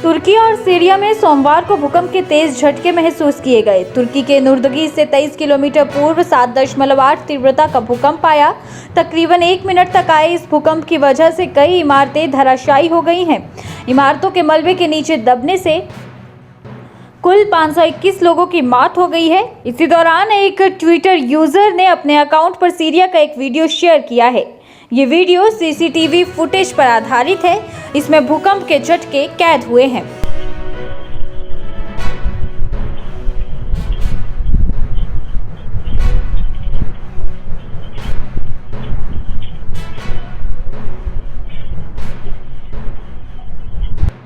तुर्की और सीरिया में सोमवार को भूकंप के तेज झटके महसूस किए गए। तुर्की के नुर्दगी से 23 किलोमीटर पूर्व 7.8 तीव्रता का भूकंप आया। तकरीबन 1 मिनट तक आए इस भूकंप की वजह से कई इमारतें धराशायी हो गई हैं। इमारतों के मलबे के नीचे दबने से कुल 521 लोगों की मौत हो गई है। इसी दौरान एक ट्विटर यूजर ने अपने अकाउंट पर सीरिया का एक वीडियो शेयर किया है। ये वीडियो सीसीटीवी फुटेज पर आधारित है। इसमें भूकंप के झटके कैद हुए हैं।